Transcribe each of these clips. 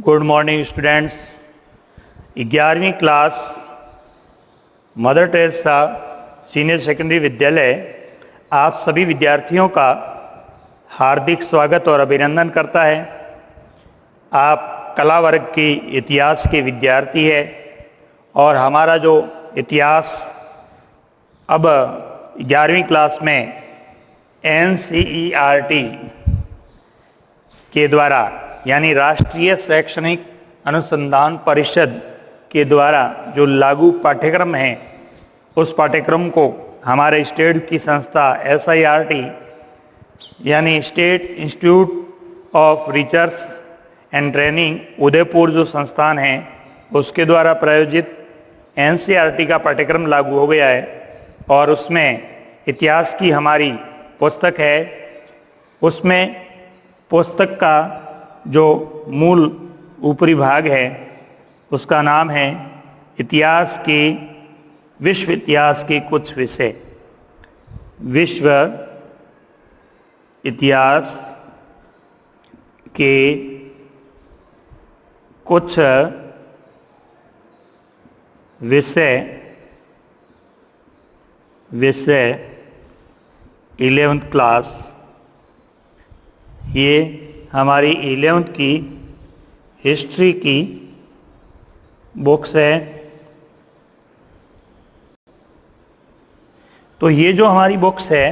Good morning students. 11वीं class Mother Teresa senior secondary विद्यालय आप सभी विद्यार्थियों का हार्दिक स्वागत और अभिनंदन करता है। आप कला वर्ग के इतिहास के विद्यार्थी है और हमारा जो इतिहास अब 11वीं क्लास में NCERT के द्वारा यानी राष्ट्रीय शैक्षणिक अनुसंधान परिषद के द्वारा जो लागू पाठ्यक्रम है, उस पाठ्यक्रम को हमारे स्टेट की संस्था SIRT यानी state institute of research and training Udaipur जो संस्थान है, उसके द्वारा प्रायोजित NCERT का पाठ्यक्रम लागू हो गया है और उसमें इतिहास की हमारी पुस्तक है। उसमें पुस्तक का जो मूल ऊपरी भाग है उसका नाम है विश्व इतिहास के कुछ विषय। विश्व इतिहास के कुछ विषय 11th क्लास। ये हमारी 11th की हिस्ट्री की बुक्स है। तो ये जो हमारी बुक्स है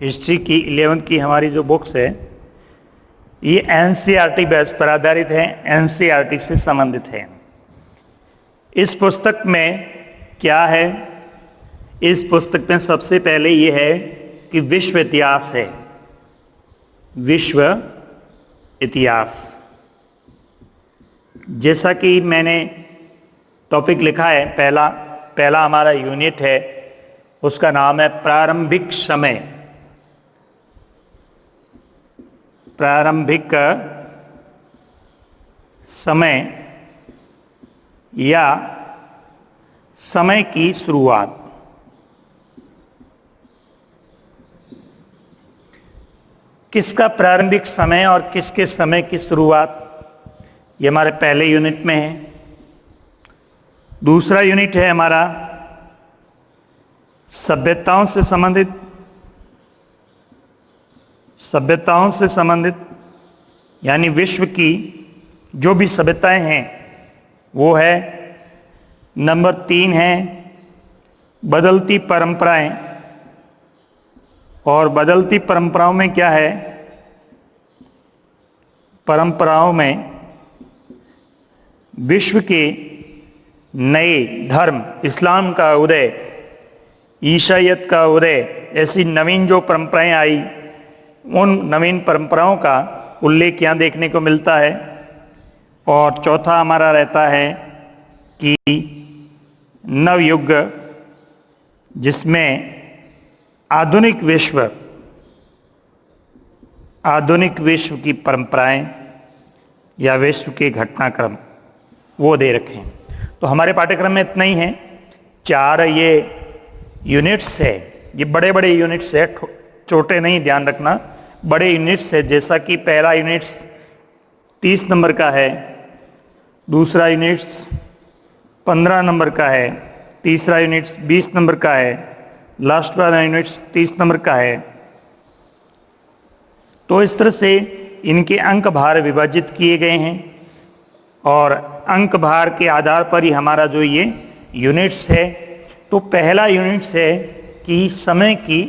हिस्ट्री की 11th की हमारी जो बुक्स है, ये NCERT बेस पर आधारित है, NCERT से संबंधित है। इस पुस्तक में क्या है? इस पुस्तक में सबसे पहले ये है कि विश्व इतिहास है। विश्व इतिहास, जैसा कि मैंने टॉपिक लिखा है, पहला हमारा यूनिट है, उसका नाम है प्रारंभिक समय। प्रारंभिक समय या समय की शुरुआत। किसका प्रारंभिक समय और किसके समय की शुरुआत, ये हमारे पहले यूनिट में है। दूसरा यूनिट है हमारा सभ्यताओं से संबंधित यानी विश्व की जो भी सभ्यताएं हैं वो है। नंबर 3 है बदलती परंपराएं। और बदलती परंपराओं में क्या है? परंपराओं में विश्व के नए धर्म, इस्लाम का उदय, ईसाईयत का उदय, ऐसी नवीन जो परंपराएं आई, उन नवीन परंपराओं का उल्लेख यहाँ देखने को मिलता है। और चौथा हमारा रहता है कि नवयुग, जिसमें आधुनिक विश्व की परंपराएं या विश्व के घटनाक्रम वो दे रखे हैं। तो हमारे पाठ्यक्रम में इतना ही है। 4 ये यूनिट्स है, ये बड़े बड़े यूनिट्स है, छोटे नहीं, ध्यान रखना, बड़े यूनिट्स है। जैसा कि पहला यूनिट्स 30 नंबर का है, दूसरा यूनिट्स 15 नंबर का है, तीसरा यूनिट्स 20 नंबर का है, लास्ट वाला यूनिट्स 30 नंबर का है। तो इस तरह से इनके अंक भार विभाजित किए गए हैं और अंक भार के आधार पर ही हमारा जो ये यूनिट्स है। तो पहला यूनिट्स है कि समय की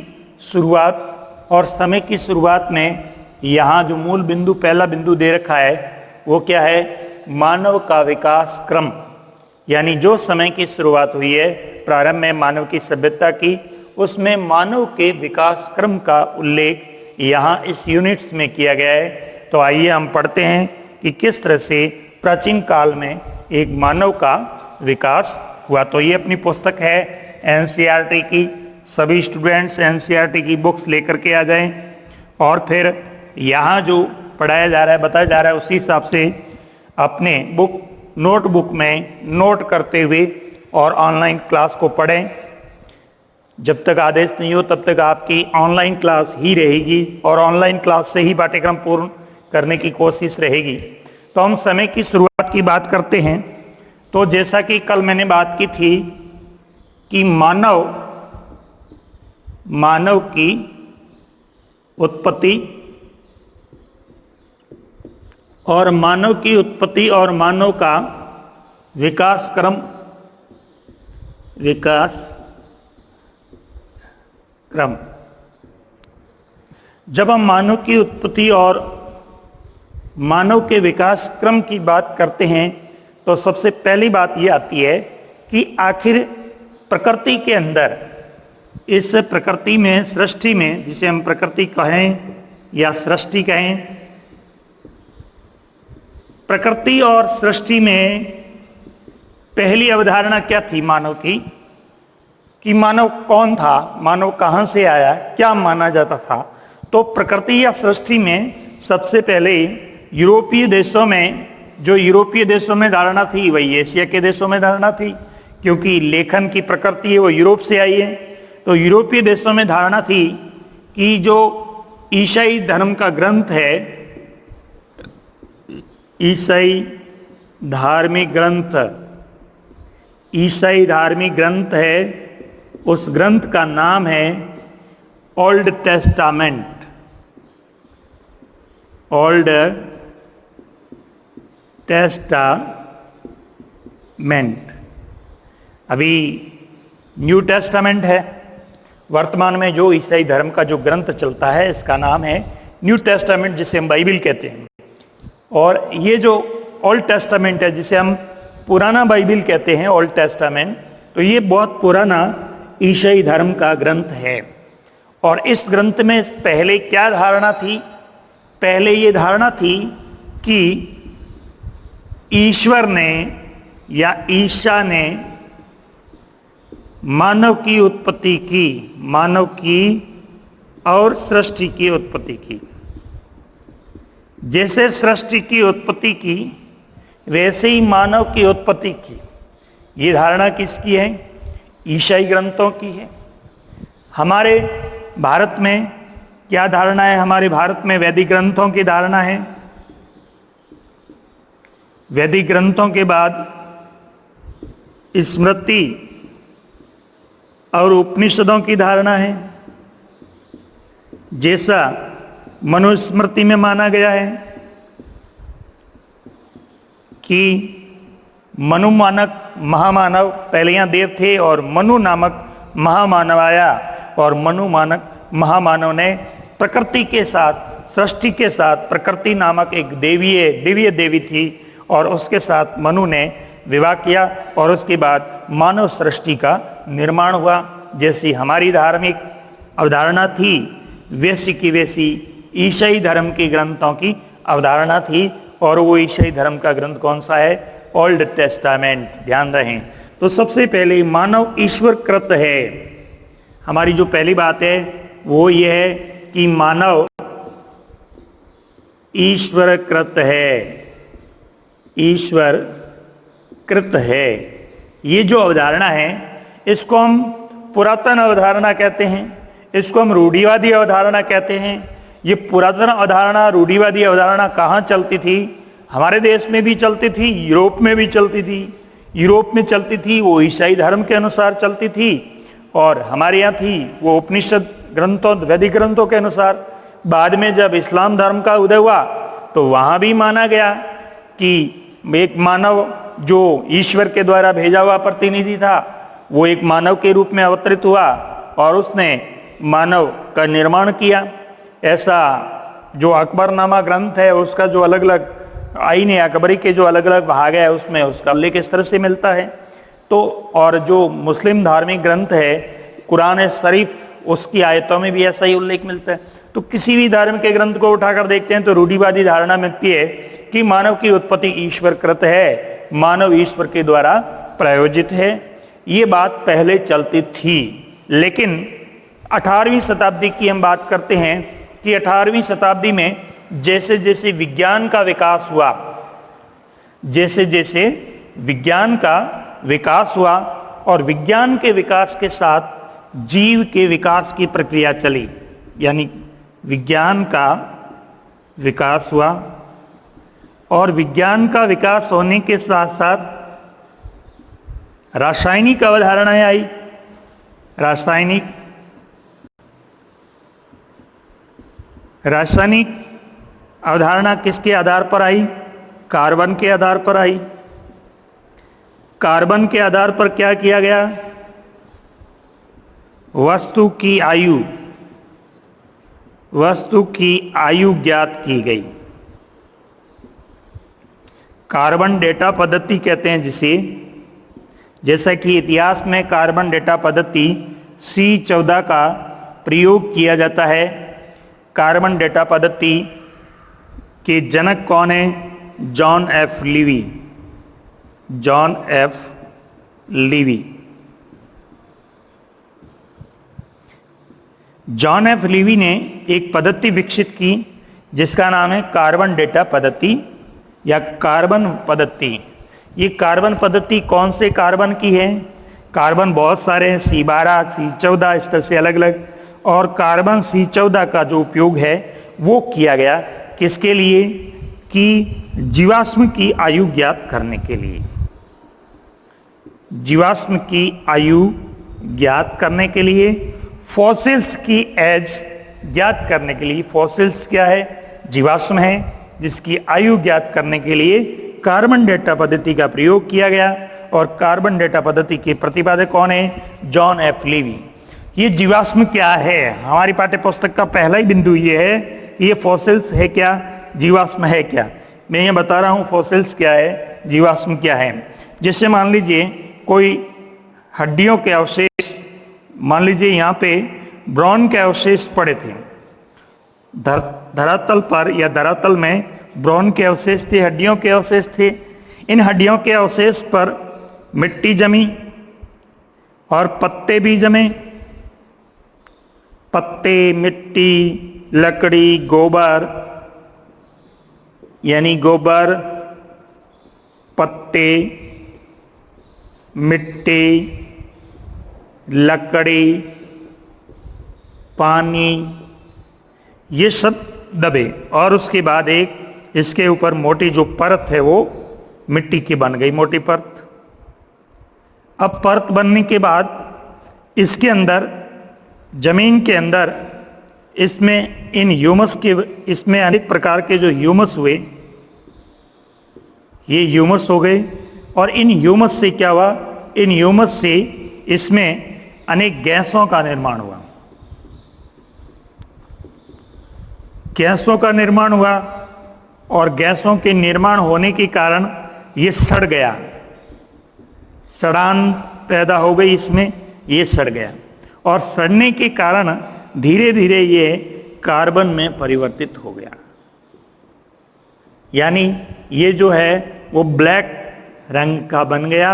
शुरुआत, और समय की शुरुआत में यहाँ जो मूल बिंदु, पहला बिंदु दे रखा है वो क्या है? मानव का विकास क्रम। यानी जो समय की शुरुआत हुई है प्रारंभ में मानव की सभ्यता की, उसमें मानव के विकास क्रम का उल्लेख यहाँ इस यूनिट्स में किया गया है। तो आइए हम पढ़ते हैं कि किस तरह से प्राचीन काल में एक मानव का विकास हुआ। तो ये अपनी पुस्तक है NCERT की। सभी स्टूडेंट्स NCERT की बुक्स लेकर के आ जाएं और फिर यहाँ जो पढ़ाया जा रहा है, बताया जा रहा है, उसी हिसाब से अपने नोटबुक में नोट करते हुए और ऑनलाइन क्लास को पढ़ें। जब तक आदेश नहीं हो तब तक आपकी ऑनलाइन क्लास ही रहेगी और ऑनलाइन क्लास से ही पाठ्यक्रम पूर्ण करने की कोशिश रहेगी। तो हम समय की शुरुआत की बात करते हैं। तो जैसा कि कल मैंने बात की थी कि मानव की उत्पत्ति और मानव का विकास क्रम जब हम मानव की उत्पत्ति और मानव के विकास क्रम की बात करते हैं तो सबसे पहली बात यह आती है कि आखिर प्रकृति के अंदर, इस प्रकृति में, सृष्टि में, जिसे हम प्रकृति कहें या सृष्टि कहें, प्रकृति और सृष्टि में पहली अवधारणा क्या थी मानव की, कि मानव कौन था, मानव कहाँ से आया, क्या माना जाता था। तो प्रकृति या सृष्टि में सबसे पहले यूरोपीय देशों में धारणा थी, वही एशिया के देशों में धारणा थी, क्योंकि लेखन की प्रकृति है वो यूरोप से आई है। तो यूरोपीय देशों में धारणा थी कि जो ईसाई धर्म का ग्रंथ है, ईसाई धार्मिक ग्रंथ है, उस ग्रंथ का नाम है ओल्ड टेस्टामेंट। अभी न्यू टेस्टामेंट है। वर्तमान में जो ईसाई धर्म का जो ग्रंथ चलता है इसका नाम है न्यू टेस्टामेंट, जिसे हम बाइबिल कहते हैं। और ये जो ओल्ड टेस्टामेंट है, जिसे हम पुराना बाइबिल कहते हैं, ओल्ड टेस्टामेंट, तो ये बहुत पुराना ईसाई धर्म का ग्रंथ है। और इस ग्रंथ में पहले क्या धारणा थी? पहले ये धारणा थी कि ईश्वर ने या ईशा ने मानव की उत्पत्ति की, मानव की और सृष्टि की उत्पत्ति की। जैसे सृष्टि की उत्पत्ति की वैसे ही मानव की उत्पत्ति की। ये धारणा किसकी है? ईसाई ग्रंथों की है। हमारे भारत में क्या धारणा है? हमारे भारत में वैदिक ग्रंथों की धारणा है। वैदिक ग्रंथों के बाद स्मृति और उपनिषदों की धारणा है, जैसा मनुस्मृति में माना गया है कि मनु नामक महामानव, पहले यहाँ देव थे और मनु नामक महामानव आया, और मनु नामक महामानव ने प्रकृति के साथ, सृष्टि के साथ, प्रकृति नामक एक दिव्य देवी थी, और उसके साथ मनु ने विवाह किया, और उसके बाद मानव सृष्टि का निर्माण हुआ। जैसी हमारी धार्मिक अवधारणा थी वैसी की वैसी ईसाई धर्म के ग्रंथों की अवधारणा थी। और वो ईसाई धर्म का ग्रंथ कौन सा है? Old testament. ध्यान रखें। तो सबसे पहले मानव ईश्वर कृत है। हमारी जो पहली बात है वो ये है कि मानव ईश्वर कृत है, ईश्वर कृत है। ये जो अवधारणा है इसको हम पुरातन अवधारणा कहते हैं, इसको हम रूढ़िवादी अवधारणा कहते हैं। ये पुरातन अवधारणा, रूढ़िवादी अवधारणा कहाँ चलती थी? हमारे देश में भी चलती थी, यूरोप में भी चलती थी। यूरोप में चलती थी वो ईसाई धर्म के अनुसार चलती थी, और हमारे यहाँ थी वो उपनिषद ग्रंथों, वैदिक ग्रंथों के अनुसार। बाद में जब इस्लाम धर्म का उदय हुआ तो वहाँ भी माना गया कि एक मानव जो ईश्वर के द्वारा भेजा हुआ प्रतिनिधि था वो एक मानव के रूप में अवतरित हुआ और उसने मानव का निर्माण किया। ऐसा जो अकबरनामा ग्रंथ है उसका जो अलग अलग आईन अकबरी के जो अलग अलग भाग है उसमें उसका उल्लेख इस तरह से मिलता है। तो और जो मुस्लिम धार्मिक ग्रंथ है कुरान शरीफ, उसकी आयतों में भी ऐसा ही उल्लेख मिलता है। तो किसी भी धर्म के ग्रंथ को उठाकर देखते हैं तो रूढ़िवादी धारणा मिलती है कि मानव की उत्पत्ति ईश्वर कृत है, मानव ईश्वर के द्वारा प्रायोजित है। ये बात पहले चलती थी, लेकिन 18वीं शताब्दी की हम बात करते हैं कि 18वीं शताब्दी में जैसे जैसे विज्ञान का विकास हुआ, जैसे जैसे विज्ञान का विकास हुआ और विज्ञान के विकास के साथ जीव के विकास की प्रक्रिया चली, यानी विज्ञान का विकास हुआ और विज्ञान का विकास होने के साथ साथ रासायनिक अवधारणाएं आई। रासायनिक अवधारणा किसके आधार पर आई? कार्बन के आधार पर आई। कार्बन के आधार पर क्या किया गया? वस्तु की आयु ज्ञात की गई। कार्बन डेटा पद्धति कहते हैं जिसे, जैसा कि इतिहास में कार्बन डेटा पद्धति C14 का प्रयोग किया जाता है। कार्बन डेटा पद्धति के जनक कौन है? John F Libby. John F Libby ने एक पद्धति विकसित की जिसका नाम है कार्बन डेटा पद्धति या कार्बन पद्धति। ये कार्बन पद्धति कौन से कार्बन की है? कार्बन बहुत सारे हैं, C12, C14, इस तरह से अलग अलग। और कार्बन C14 का जो उपयोग है वो किया गया किसके लिए? कि जीवाश्म की आयु ज्ञात करने के लिए। जीवाश्म की आयु ज्ञात करने के लिए, फॉसिल्स की एज ज्ञात करने के लिए। फॉसिल्स क्या है? जीवाश्म है, जिसकी आयु ज्ञात करने के लिए कार्बन डेटा पद्धति का प्रयोग किया गया। और कार्बन डेटा पद्धति के प्रतिपादक कौन है? John F Libby. ये जीवाश्म क्या है? हमारी पाठ्य पुस्तक का पहला ही बिंदु ये है कि ये फॉसिल्स है क्या, जीवाश्म है क्या। मैं ये बता रहा हूँ फॉसिल्स क्या है, जीवाश्म क्या है। जैसे मान लीजिए कोई हड्डियों के अवशेष, मान लीजिए यहाँ पे ब्रॉन के अवशेष पड़े थे धरातल पर, या धरातल में ब्रॉन के अवशेष थे, हड्डियों के अवशेष थे। इन हड्डियों के अवशेष पर मिट्टी जमी और पत्ते भी जमे। पत्ते, मिट्टी, लकड़ी, गोबर, यानी गोबर, पत्ते, मिट्टी, लकड़ी, पानी, ये सब दबे। और उसके बाद एक इसके ऊपर मोटी जो परत है वो मिट्टी की बन गई, मोटी परत। अब परत बनने के बाद इसके अंदर, जमीन के अंदर, इसमें इन ह्यूमस के, इसमें अनेक प्रकार के जो ह्यूमस हुए, ये ह्यूमस हो गए। और इन ह्यूमस से क्या हुआ? इन ह्यूमस से इसमें अनेक गैसों का निर्माण हुआ। गैसों का निर्माण हुआ और गैसों के निर्माण होने के कारण ये सड़ गया, सड़ान पैदा हो गई इसमें, ये सड़ गया। और सड़ने के कारण धीरे धीरे ये कार्बन में परिवर्तित हो गया। यानी ये जो है वो ब्लैक रंग का बन गया।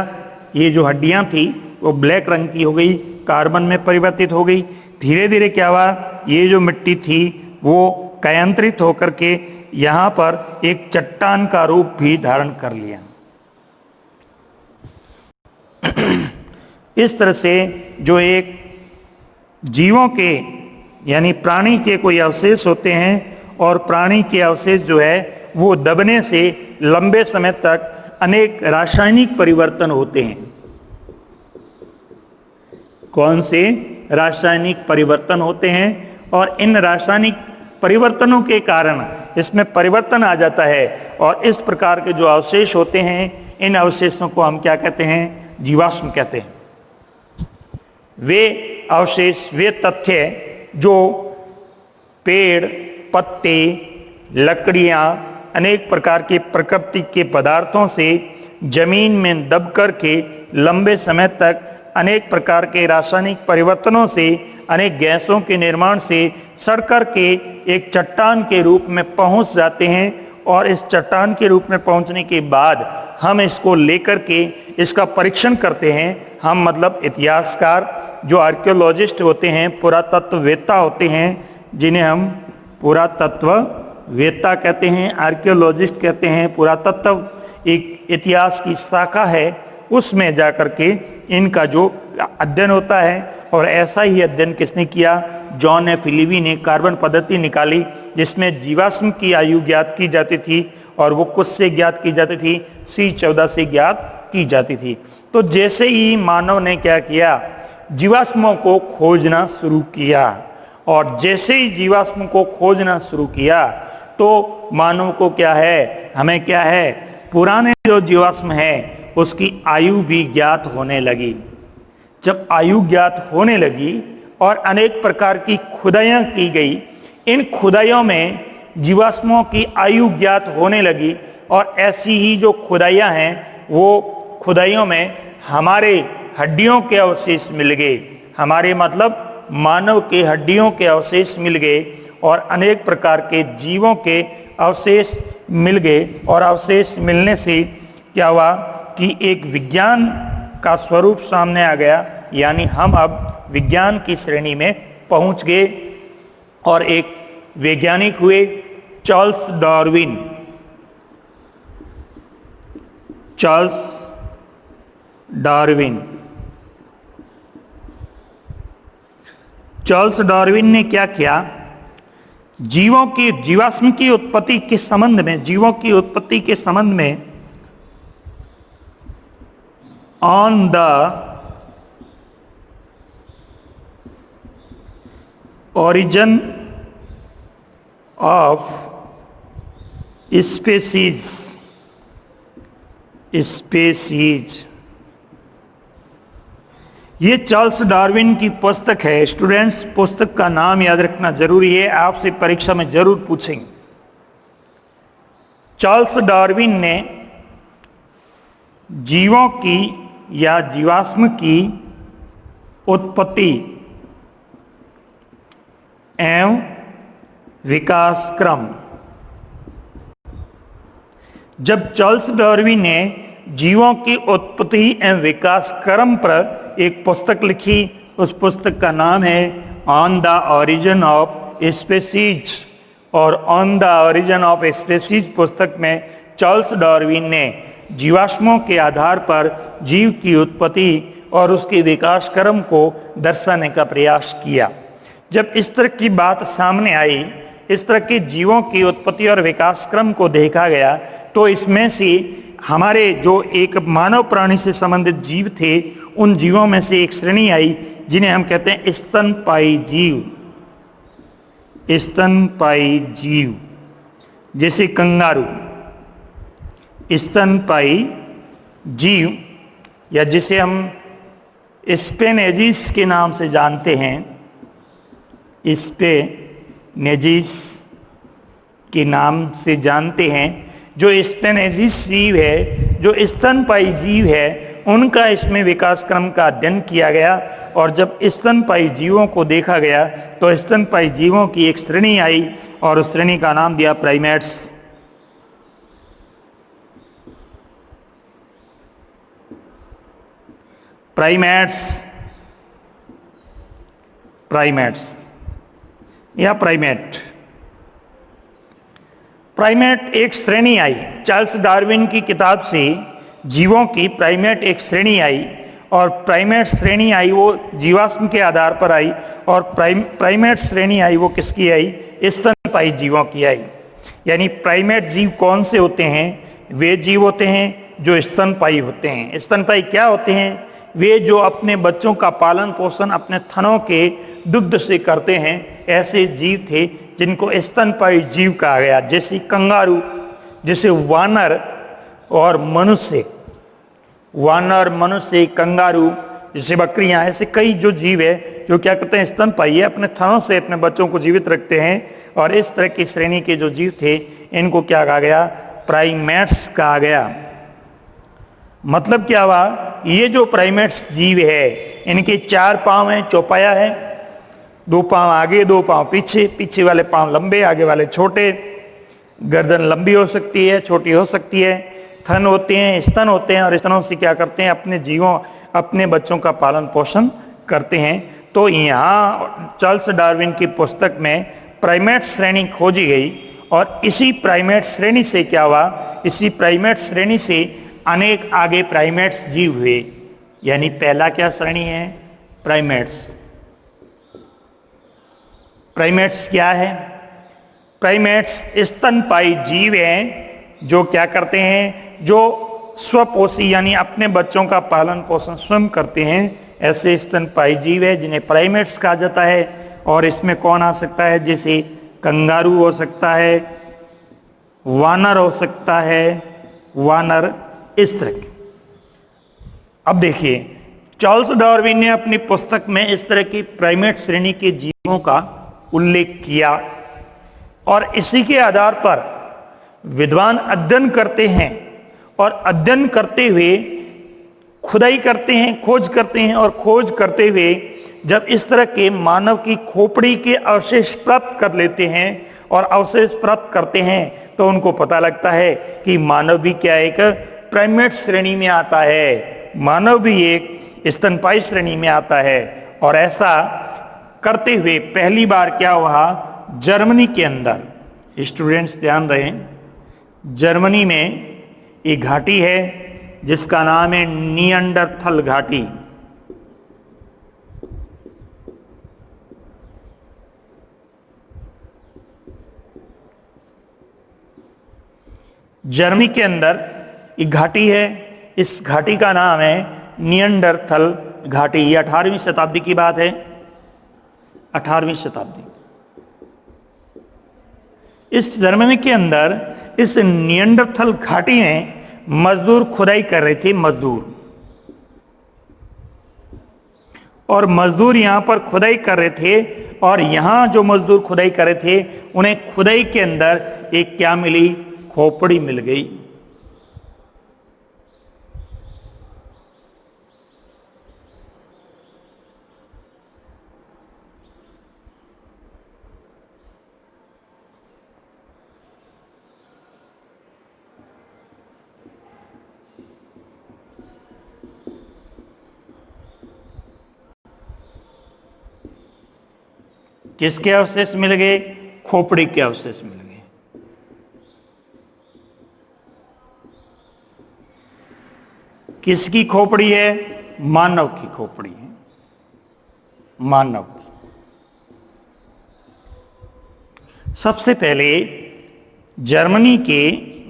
ये जो हड्डियां थी वो ब्लैक रंग की हो गई, कार्बन में परिवर्तित हो गई। धीरे धीरे क्या हुआ? ये जो मिट्टी थी वो कायांतरित होकर के यहाँ पर एक चट्टान का रूप भी धारण कर लिया। इस तरह से जो एक जीवों के, यानी प्राणी के कोई अवशेष होते हैं, और प्राणी के अवशेष जो है वो दबने से लंबे समय तक अनेक रासायनिक परिवर्तन होते हैं। कौन से रासायनिक परिवर्तन होते हैं? और इन रासायनिक परिवर्तनों के कारण इसमें परिवर्तन आ जाता है, और इस प्रकार के जो अवशेष होते हैं, इन अवशेषों को हम क्या कहते हैं? जीवाश्म कहते हैं। वे अवशेष, वे तथ्य जो पेड़, पत्ते, लकड़ियां, अनेक प्रकार के प्रकृति के पदार्थों से जमीन में दब करके लंबे समय तक अनेक प्रकार के रासायनिक परिवर्तनों से, अनेक गैसों के निर्माण से सड़ कर के एक चट्टान के रूप में पहुंच जाते हैं। और इस चट्टान के रूप में पहुंचने के बाद हम इसको लेकर के इसका परीक्षण करते हैं। हम मतलब इतिहासकार, जो आर्कियोलॉजिस्ट होते हैं, पुरातत्ववेत्ता होते हैं, जिन्हें हम पुरातत्ववेत्ता कहते हैं, आर्कियोलॉजिस्ट कहते हैं। पुरातत्व एक इतिहास की शाखा है, उसमें जाकर के इनका जो अध्ययन होता है। और ऐसा ही अध्ययन किसने किया? जॉन एफ लीवी ने कार्बन पद्धति निकाली, जिसमें जीवाश्म की आयु ज्ञात की जाती थी और वो कुछ से ज्ञात की जाती थी, C14 से ज्ञात की जाती थी। तो जैसे ही मानव ने क्या किया, जीवाश्मों को खोजना शुरू किया, और जैसे ही जीवाश्म को खोजना शुरू किया तो मानव को क्या है, हमें क्या है, पुराने जो जीवाश्म है उसकी आयु भी ज्ञात होने लगी। जब आयु ज्ञात होने लगी और अनेक प्रकार की खुदाइयाँ की गई, इन खुदाइयों में जीवाश्मों की आयु ज्ञात होने लगी, और ऐसी ही जो खुदाइयाँ हैं वो खुदाइयों में हमारे हड्डियों के अवशेष मिल गए, हमारे मतलब मानव के हड्डियों के अवशेष मिल गए, और अनेक प्रकार के जीवों के अवशेष मिल गए। और अवशेष मिलने से क्या हुआ कि एक विज्ञान का स्वरूप सामने आ गया, यानी हम अब विज्ञान की श्रेणी में पहुंच गए। और एक वैज्ञानिक हुए Charles Darwin. Charles Darwin Charles Darwin ने क्या किया, जीवों की जीवाश्म की उत्पत्ति के संबंध में, जीवों की उत्पत्ति के संबंध में on the origin of species, ये चार्ल्स डार्विन की पुस्तक है। स्टूडेंट्स, पुस्तक का नाम याद रखना जरूरी है, आपसे परीक्षा में जरूर पूछेंगे। चार्ल्स डार्विन ने जीवों की या जीवाश्म की उत्पत्ति एवं विकास क्रम, जब चार्ल्स डार्विन ने जीवों की उत्पत्ति एवं विकास क्रम पर एक पुस्तक लिखी, उस पुस्तक का नाम है on the origin of species. और on the origin of species पुस्तक में चार्ल्स डार्विन ने जीवाश्मों के आधार पर जीव की उत्पत्ति और उसके विकास क्रम को दर्शाने का प्रयास किया। जब इस तरह की बात सामने आई, इस तरह के जीवों की उत्पत्ति और विकास क्रम को देखा गया, तो इसमें से हमारे जो एक मानव प्राणी से संबंधित जीव थे, उन जीवों में से एक श्रेणी आई जिन्हें हम कहते हैं स्तनपायी जीव। स्तनपायी जीव जैसे कंगारू, स्तनपायी जीव, या जिसे हम स्पेनेजिस के नाम से जानते हैं, स्पेनेजिस के नाम से जानते हैं। जो स्पेनेजिस जीव है, जो स्तनपायी जीव है, उनका इसमें विकास क्रम का अध्ययन किया गया। और जब स्तनपायी जीवों को देखा गया तो स्तनपायी जीवों की एक श्रेणी आई और उस श्रेणी का नाम दिया प्राइमेट्स। प्राइमेट्स या प्राइमेट एक श्रेणी आई। चार्ल्स डार्विन की किताब से जीवों की प्राइमेट एक श्रेणी आई, और प्राइमेट श्रेणी आई वो जीवाश्म के आधार पर आई, और प्राइमेट श्रेणी आई वो किसकी आई, स्तनपायी जीवों की आई। यानी प्राइमेट जीव कौन से होते हैं, वे जीव होते हैं जो स्तनपायी होते हैं। स्तनपायी क्या होते हैं, वे जो अपने बच्चों का पालन पोषण अपने थनों के दुग्ध से करते हैं, ऐसे जीव थे जिनको स्तनपायी जीव कहा गया। जैसे कंगारू, जैसे वानर और मनुष्य, कंगारू, जैसे बकरियां, ऐसे कई जो जीव है जो क्या करते हैं, स्तनपायी है, अपने थनों से अपने बच्चों को जीवित रखते हैं। और इस तरह की श्रेणी के जो जीव थे इनको क्या कहा गया, प्राइमेट्स कहा गया। मतलब क्या हुआ, ये जो प्राइमेट्स जीव है इनके 4 पांव हैं, चौपाया है, 2 पांव आगे 2 पांव पीछे, पीछे वाले पांव लंबे आगे वाले छोटे, गर्दन लंबी हो सकती है छोटी हो सकती है, थन होते हैं, स्तन होते हैं, और स्तनों से क्या करते हैं, अपने बच्चों का पालन पोषण करते हैं। तो यहाँ चार्ल्स डार्विन की पुस्तक में प्राइमेट श्रेणी खोजी गई, और इसी प्राइमेट श्रेणी से क्या हुआ, इसी प्राइमेट श्रेणी से अनेक आगे प्राइमेट्स जीव हुए। यानी पहला क्या श्रेणी है, प्राइमेट्स क्या है, प्राइमेट्स स्तनपायी जीव हैं जो क्या करते हैं, जो स्वपोषी यानी अपने बच्चों का पालन पोषण स्वयं करते हैं, ऐसे स्तनपायी जीव है जिन्हें प्राइमेट्स कहा जाता है। और इसमें कौन आ सकता है, जैसे कंगारू हो सकता है, वानर हो सकता है, वानर, इस तरह के। अब देखिए, चार्ल्स डार्विन ने अपनी पुस्तक में इस तरह की प्राइमेट श्रेणी के जीवों का उल्लेख किया और इसी के आधार पर विद्वान अध्ययन करते हैं और अध्ययन करते हुए खुदाई करते हैं, खोज करते हैं और खोज करते हुए जब इस तरह के मानव की खोपड़ी के अवशेष प्राप्त कर लेते हैं और अवशेष प्राप्त करते हैं तो उनको पता लगता है कि मानव भी क्या एक प्राइमेट श्रेणी में आता है, मानव भी एक स्तनपायी श्रेणी में आता है। और ऐसा करते हुए पहली बार क्या हुआ, जर्मनी के अंदर, स्टूडेंट्स ध्यान रहे, जर्मनी में एक घाटी है जिसका नाम है निएंडरथल घाटी। जर्मनी के अंदर एक घाटी है, इस घाटी का नाम है निएंडरथल घाटी। ये 18वीं शताब्दी की बात है, 18वीं शताब्दी। इस जर्मनी के अंदर इस निएंडरथल घाटी में मजदूर खुदाई कर रहे थे, मजदूर, और मजदूर यहां पर खुदाई कर रहे थे और यहां जो मजदूर खुदाई कर रहे थे उन्हें खुदाई के अंदर एक क्या मिली, खोपड़ी मिल गई। किसके अवशेष मिल गए, खोपड़ी के अवशेष मिल गए। किसकी खोपड़ी है, मानव की खोपड़ी है, मानव की। सबसे पहले जर्मनी के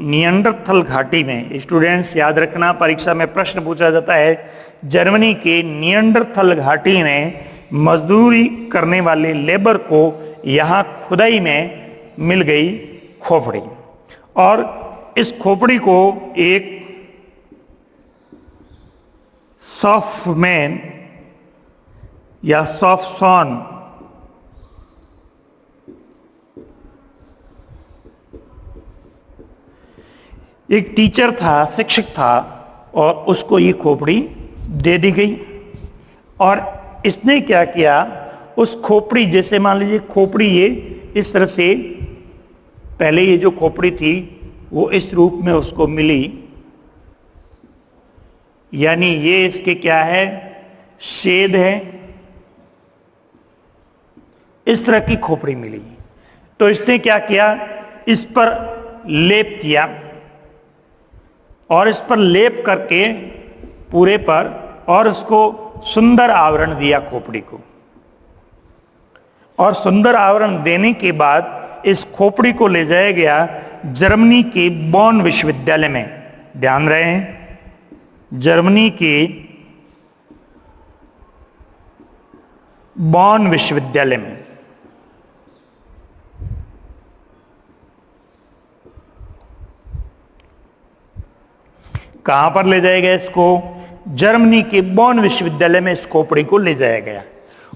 निएंडरथल घाटी में, स्टूडेंट्स याद रखना परीक्षा में प्रश्न पूछा जाता है, जर्मनी के निएंडरथल घाटी में मजदूरी करने वाले लेबर को यहां खुदाई में मिल गई खोपड़ी और इस खोपड़ी को एक सॉफ्टमैन या सॉफ्टसॉन एक टीचर था, शिक्षक था, और उसको ये खोपड़ी दे दी गई। और इसने क्या किया, उस खोपड़ी, जैसे मान लीजिए खोपड़ी ये इस तरह से, पहले ये जो खोपड़ी थी वो इस रूप में उसको मिली, यानी ये इसके क्या है, छेद है, इस तरह की खोपड़ी मिली। तो इसने क्या किया, इस पर लेप किया और इस पर लेप करके पूरे पर, और उसको सुंदर आवरण दिया खोपड़ी को। और सुंदर आवरण देने के बाद इस खोपड़ी को ले जाया गया जर्मनी के बॉन विश्वविद्यालय में। ध्यान रहे, जर्मनी के बॉन विश्वविद्यालय में। कहां पर ले जाया गया इसको, जर्मनी के बॉन विश्वविद्यालय में इस खोपड़ी को ले जाया गया।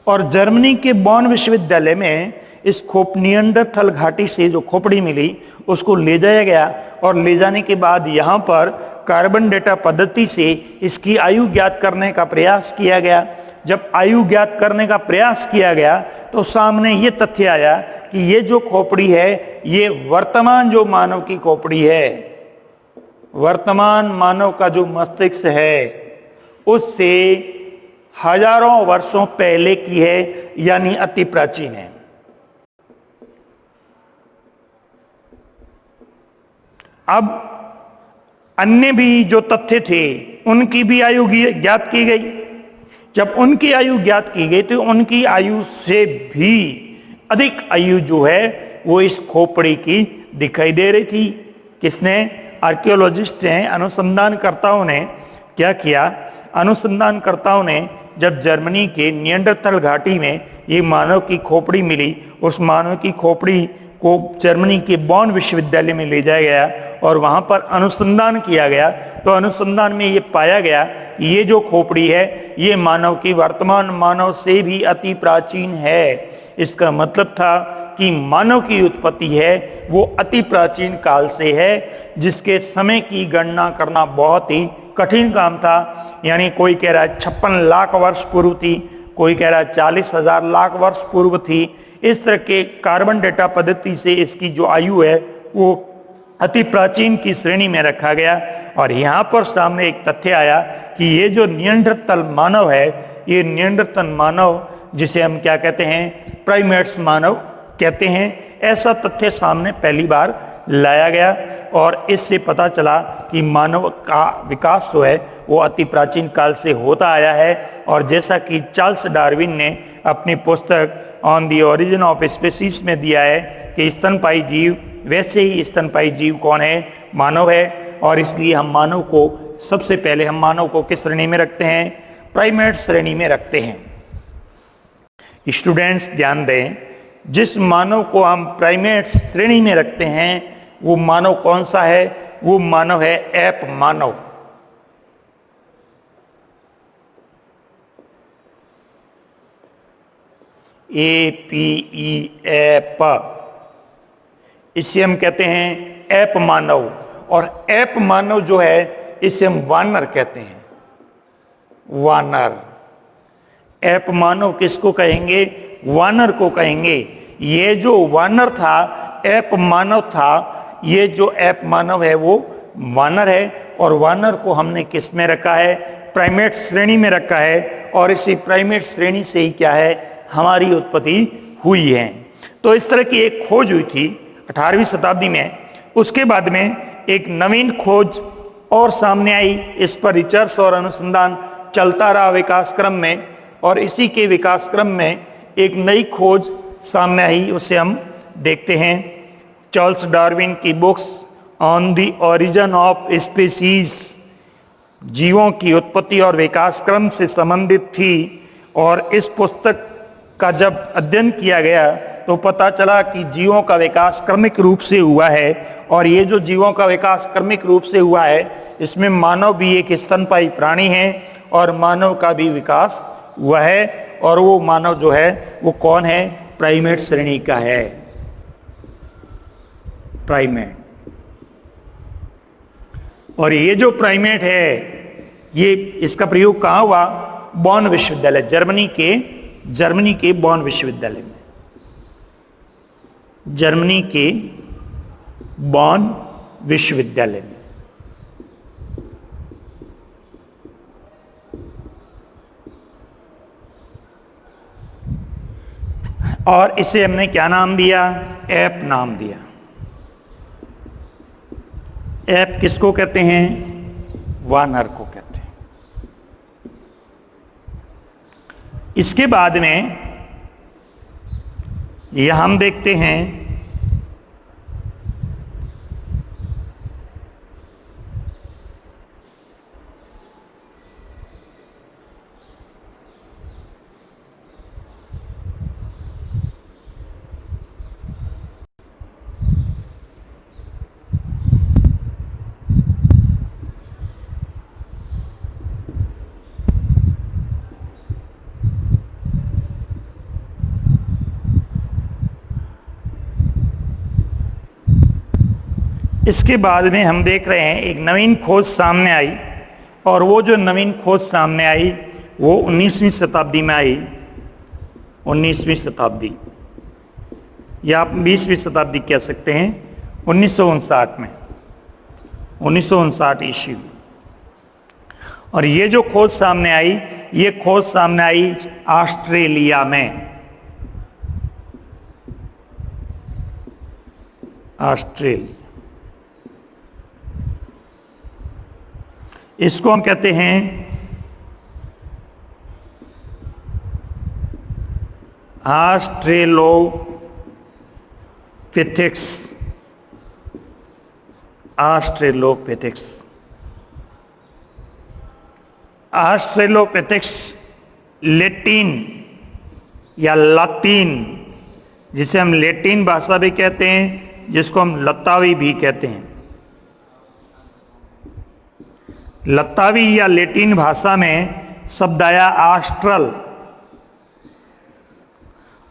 और जर्मनी के बॉन विश्वविद्यालय में इस निएंडरथल घाटी से जो खोपड़ी मिली उसको ले जाया गया और ले जाने के बाद यहां पर कार्बन डेटा पद्धति से इसकी आयु ज्ञात करने का प्रयास किया गया। जब आयु ज्ञात करने का प्रयास किया गया तो सामने ये तथ्य आया कि ये जो खोपड़ी है ये वर्तमान जो मानव की खोपड़ी है, वर्तमान मानव का जो मस्तिष्क है उससे हजारों वर्षों पहले की है, यानी अति प्राचीन है। अब अन्य भी जो तथ्य थे उनकी भी आयु ज्ञात की गई। जब उनकी आयु ज्ञात की गई तो उनकी आयु से भी अधिक आयु जो है वो इस खोपड़ी की दिखाई दे रही थी। किसने? आर्कियोलॉजिस्ट ने, अनुसंधानकर्ताओं ने क्या किया? अनुसंधानकर्ताओं ने जब जर्मनी के निएंडरथल घाटी में ये मानव की खोपड़ी मिली, उस मानव की खोपड़ी को जर्मनी के बॉन विश्वविद्यालय में ले जाया गया और वहां पर अनुसंधान किया गया। तो अनुसंधान में ये पाया गया कि ये जो खोपड़ी है ये मानव की वर्तमान मानव से भी अति प्राचीन है। इसका मतलब था कि मानव की उत्पत्ति है वो अति प्राचीन काल से है, जिसके समय की गणना करना बहुत ही कठिन काम था। यानी कोई कह रहा है 56 लाख वर्ष पूर्व थी, कोई कह रहा है 40,000 लाख वर्ष पूर्व थी। इस तरह के कार्बन डेटा पद्धति से इसकी जो आयु है वो अति प्राचीन की श्रेणी में रखा गया। और यहाँ पर सामने एक तथ्य आया कि ये जो निएंडरथल मानव है, ये निएंडरथल मानव जिसे हम क्या कहते हैं? प्राइमेट्स मानव कहते हैं। ऐसा तथ्य सामने पहली बार लाया गया और इससे पता चला कि मानव का विकास जो है वो अति प्राचीन काल से होता आया है। और जैसा कि चार्ल्स डार्विन ने अपनी पुस्तक on the origin of species में दिया है कि स्तनपायी जीव, वैसे ही स्तनपायी जीव कौन है? मानव है। और इसलिए हम मानव को सबसे पहले हम मानव को किस श्रेणी में रखते हैं? प्राइमेट श्रेणी में रखते हैं। स्टूडेंट्स ध्यान दें, जिस मानव को हम प्राइमेट श्रेणी में रखते हैं वो मानव कौन सा है? वो मानव है एप मानव। APE एप, इसे हम कहते हैं एप मानव। और एप मानव जो है इसे हम वानर कहते हैं, वानर। एप मानव किसको कहेंगे? वानर को कहेंगे। ये जो वानर था, एप मानव था, ये जो एप मानव है वो वानर है। और वानर को हमने किस में रखा है? प्राइमेट श्रेणी में रखा है। और इसी प्राइमेट श्रेणी से ही क्या है? हमारी उत्पत्ति हुई है। तो इस तरह की एक खोज हुई थी 18वीं शताब्दी में। उसके बाद में एक नवीन खोज और सामने आई। इस पर रिसर्च और अनुसंधान चलता रहा विकास क्रम में। और इसी के विकास क्रम में एक नई खोज सामने आई, उसे हम देखते हैं। चार्ल्स डार्विन की books on the origin of species जीवों की उत्पत्ति और विकास क्रम से संबंधित थी। और इस पुस्तक का जब अध्ययन किया गया तो पता चला कि जीवों का विकास क्रमिक रूप से हुआ है। और ये जो जीवों का विकास क्रमिक रूप से हुआ है, इसमें मानव भी एक स्तनपायी प्राणी है और मानव का भी विकास हुआ है। और वो मानव जो है वो कौन है? प्राइमेट श्रेणी का है, प्राइमेट। और ये जो प्राइमेट है, ये इसका प्रयोग कहाँ हुआ? बॉन विश्वविद्यालय, जर्मनी के बॉन विश्वविद्यालय में, जर्मनी के बॉन विश्वविद्यालय में। और इसे हमने क्या नाम दिया? एप नाम दिया। एप किसको कहते हैं? वानर को कहते हैं। इसके बाद में यह हम देखते हैं इसके बाद में हम देख रहे हैं एक नवीन खोज सामने आई। और वो जो नवीन खोज सामने आई वो 19वीं शताब्दी में आई। 19वीं शताब्दी या आप 20वीं शताब्दी कह सकते हैं। 1959 में, 1959 ईस्वी। और ये जो खोज सामने आई, ये खोज सामने आई ऑस्ट्रेलिया में। ऑस्ट्रेलिया, इसको हम कहते हैं ऑस्ट्रेलोपिथेक्स। ऑस्ट्रेलोपिथेक्स। ऑस्ट्रेलोपिथेक्स लैटिन या लातीन, जिसे हम लैटिन भाषा भी कहते हैं, जिसको हम लतावी भी कहते हैं। लतावी या लैटिन भाषा में शब्द आया ऑस्ट्रल,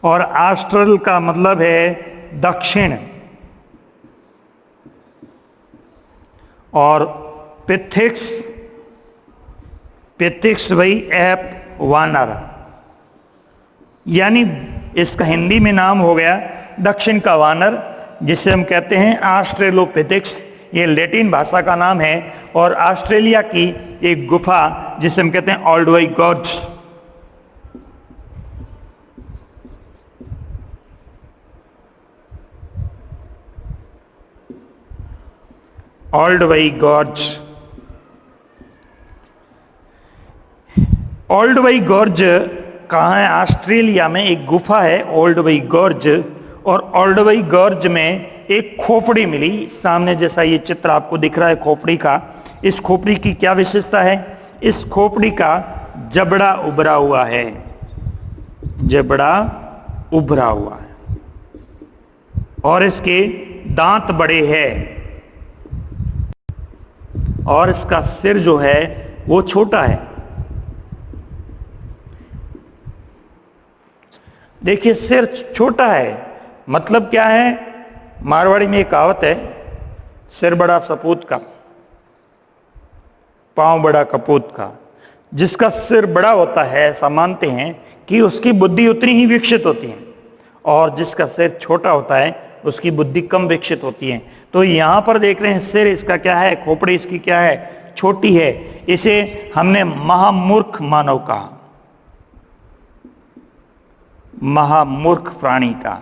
और ऑस्ट्रल का मतलब है दक्षिण, और पिथिक्स, पिथिक्स वही एप वानर, यानी इसका हिंदी में नाम हो गया दक्षिण का वानर, जिसे हम कहते हैं ऑस्ट्रेलोपिथेक्स। ये लैटिन भाषा का नाम है, और ऑस्ट्रेलिया की एक गुफा जिसे हम कहते हैं ओल्डवाई गॉर्ज। ओल्डवाई गॉर्ज, ओल्डवाई गॉर्ज कहाँ है? ऑस्ट्रेलिया में एक गुफा है ओल्डवाई गॉर्ज, और ओल्डवाई गॉर्ज में एक खोपड़ी मिली। सामने जैसा ये चित्र आपको दिख रहा है खोपड़ी का, इस खोपड़ी की क्या विशेषता है? इस खोपड़ी का जबड़ा उभरा हुआ है, जबड़ा उभरा हुआ है, और इसके दांत बड़े हैं, और इसका सिर जो है वो छोटा है। देखिए सिर छोटा है, मतलब क्या है? मारवाड़ी में एक कहावत है, सिर बड़ा सपूत का, पांव बड़ा कपूत का। जिसका सिर बड़ा होता है, ऐसा मानते हैं कि उसकी बुद्धि उतनी ही विकसित होती है, और जिसका सिर छोटा होता है उसकी बुद्धि कम विकसित होती है। तो यहां पर देख रहे हैं सिर इसका क्या है, खोपड़ी इसकी क्या है? छोटी है। इसे हमने महामूर्ख मानव कहा, महामूर्ख प्राणी का।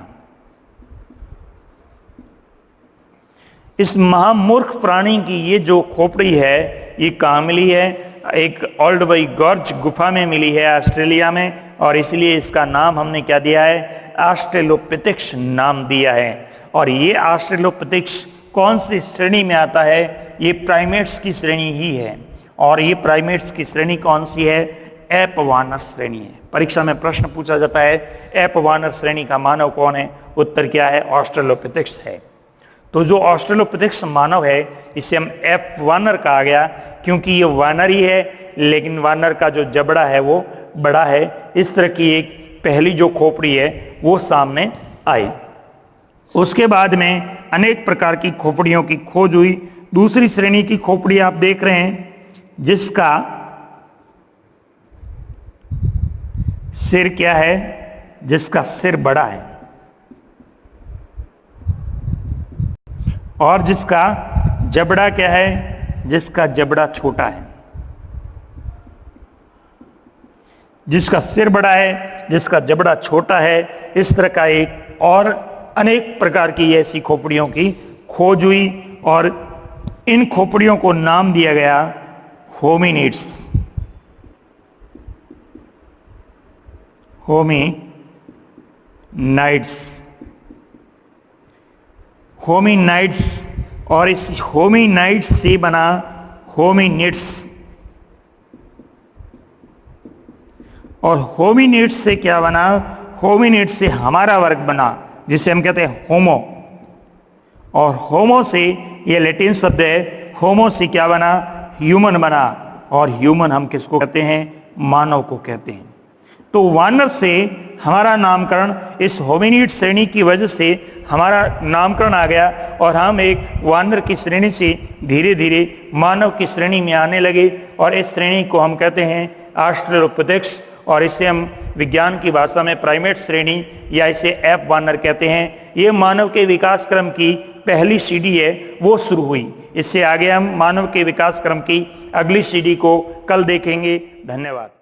इस महामूर्ख प्राणी की ये जो खोपड़ी है, ये कहाँ मिली है? एक ओल्डवाई गॉर्ज गुफा में मिली है ऑस्ट्रेलिया में, और इसलिए इसका नाम हमने क्या दिया है? ऑस्ट्रेलोपिथेक्स नाम दिया है। और ये ऑस्ट्रेलोपिथेक्स कौन सी श्रेणी में आता है? ये प्राइमेट्स की श्रेणी ही है। और ये प्राइमेट्स की श्रेणी कौन सी है? एप वानर श्रेणी है। परीक्षा में प्रश्न पूछा जाता है एप वानर श्रेणी का मानव कौन है? उत्तर क्या है? ऑस्ट्रेलोपिथेक्स है। तो जो ऑस्ट्रेलोपिथेक्स मानव है, इसे हम एप वानर कहा गया, क्योंकि ये वानर ही है, लेकिन वानर का जो जबड़ा है वो बड़ा है। इस तरह की एक पहली जो खोपड़ी है वो सामने आई। उसके बाद में अनेक प्रकार की खोपड़ियों की खोज हुई। दूसरी श्रेणी की खोपड़ी आप देख रहे हैं, जिसका सिर क्या है? जिसका सिर बड़ा है, और जिसका जबड़ा क्या है? जिसका जबड़ा छोटा है। जिसका सिर बड़ा है, जिसका जबड़ा छोटा है, इस तरह का एक और अनेक प्रकार की ऐसी खोपड़ियों की खोज हुई, और इन खोपड़ियों को नाम दिया गया होमिनिड्स। होमिनाइड्स, होमिनाइड्स, और इस होमिनाइड्स से बना होमिनिड्स, और होमिनिड्स से क्या बना? होमिनिड्स से हमारा वर्ग बना, जिसे हम कहते हैं होमो। और होमो से, ये लैटिन शब्द है, होमो से क्या बना? ह्यूमन बना। और ह्यूमन हम किसको कहते हैं? मानव को कहते हैं। तो वानर से हमारा नामकरण, इस होमिनिड श्रेणी की वजह से हमारा नामकरण आ गया, और हम एक वानर की श्रेणी से धीरे धीरे मानव की श्रेणी में आने लगे, और इस श्रेणी को हम कहते हैं ऑस्ट्रेलोपिथेक्स, और इसे हम विज्ञान की भाषा में प्राइमेट श्रेणी या इसे एप वानर कहते हैं। ये मानव के विकास क्रम की पहली सीढ़ी है, वो शुरू हुई। इससे आगे हम मानव के विकास क्रम की अगली सीढ़ी को कल देखेंगे। धन्यवाद।